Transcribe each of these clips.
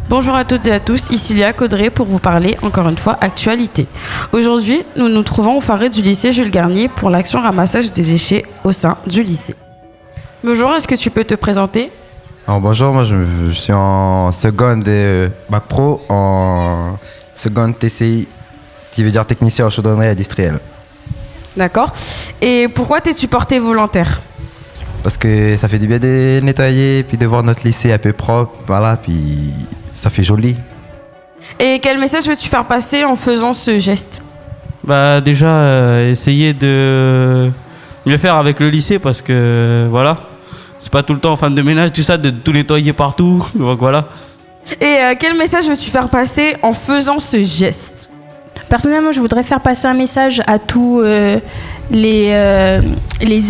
Bonjour à toutes et à tous, ici Léa Caudré pour vous parler encore une fois actualité. Aujourd'hui, nous nous trouvons au Faré du lycée Jules Garnier pour l'action ramassage des déchets au sein du lycée. Bonjour, est-ce que tu peux te présenter ? Alors bonjour, moi je suis en seconde bac pro, en seconde TCI, qui veut dire technicien en chaudronnerie industrielle. D'accord. Et pourquoi t'es-tu porté volontaire ? Parce que ça fait du bien de nettoyer, puis de voir notre lycée un peu propre, voilà, puis ça fait joli. Et quel message veux-tu faire passer en faisant ce geste ? Bah déjà, essayer de mieux faire avec le lycée parce que voilà, c'est pas tout le temps en fin de ménage, tout ça, de tout nettoyer partout, donc voilà. Et quel message veux-tu faire passer en faisant ce geste ? Personnellement, je voudrais faire passer un message à tous les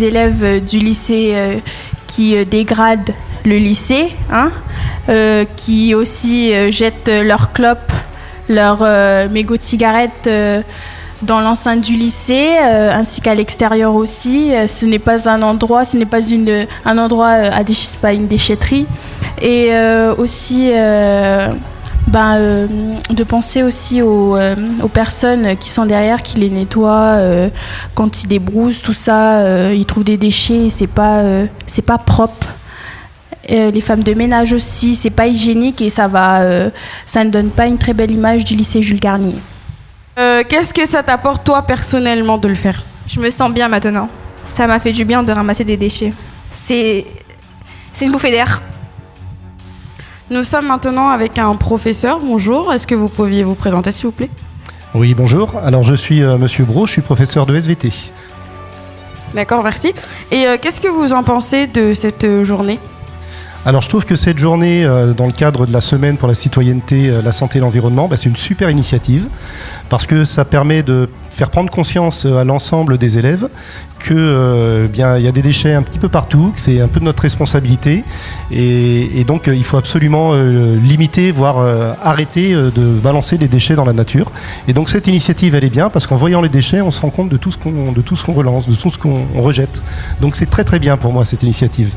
élèves du lycée qui dégradent le lycée, qui aussi jettent leurs clopes, leurs mégots de cigarettes dans l'enceinte du lycée, ainsi qu'à l'extérieur aussi. Ce n'est pas un endroit, un endroit à déchet, c'est pas une déchetterie. Et aussi de penser aussi aux personnes qui sont derrière, qui les nettoient quand ils débroussent, tout ça, ils trouvent des déchets, c'est pas propre. Les femmes de ménage aussi, c'est pas hygiénique et ça ne donne pas une très belle image du lycée Jules Garnier. Qu'est-ce que ça t'apporte toi personnellement de le faire ? Je me sens bien maintenant. Ça m'a fait du bien de ramasser des déchets. C'est une bouffée d'air. Nous sommes maintenant avec un professeur. Bonjour, est-ce que vous pouviez vous présenter s'il vous plaît ? Oui, bonjour. Alors je suis Monsieur Brault, je suis professeur de SVT. D'accord, merci. Et qu'est-ce que vous en pensez de cette journée ? Alors je trouve que cette journée, dans le cadre de la semaine pour la citoyenneté, la santé et l'environnement, c'est une super initiative parce que ça permet de faire prendre conscience à l'ensemble des élèves que il y a des déchets un petit peu partout, que c'est un peu de notre responsabilité et donc il faut absolument limiter, voire arrêter de balancer les déchets dans la nature. Et donc cette initiative elle est bien parce qu'en voyant les déchets, on se rend compte de tout ce qu'on relance, de tout ce qu'on rejette. Donc c'est très très bien pour moi cette initiative.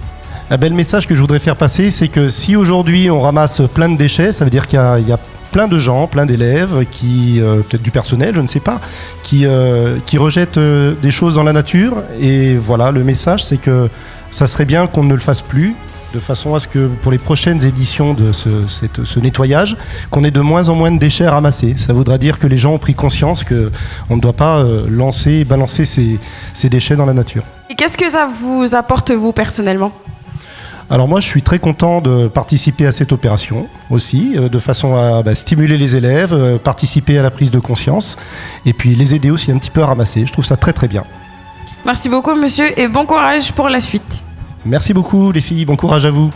Un bel message que je voudrais faire passer, c'est que si aujourd'hui on ramasse plein de déchets, ça veut dire qu'il y a plein de gens, plein d'élèves, qui peut-être du personnel, je ne sais pas, qui rejettent des choses dans la nature. Et voilà, le message, c'est que ça serait bien qu'on ne le fasse plus, de façon à ce que pour les prochaines éditions de ce nettoyage, qu'on ait de moins en moins de déchets à ramasser. Ça voudra dire que les gens ont pris conscience qu'on ne doit pas balancer ces déchets dans la nature. Et qu'est-ce que ça vous apporte vous personnellement ? Alors moi, je suis très content de participer à cette opération aussi, de façon à stimuler les élèves, participer à la prise de conscience et puis les aider aussi un petit peu à ramasser. Je trouve ça très très bien. Merci beaucoup monsieur et bon courage pour la suite. Merci beaucoup les filles, bon courage à vous.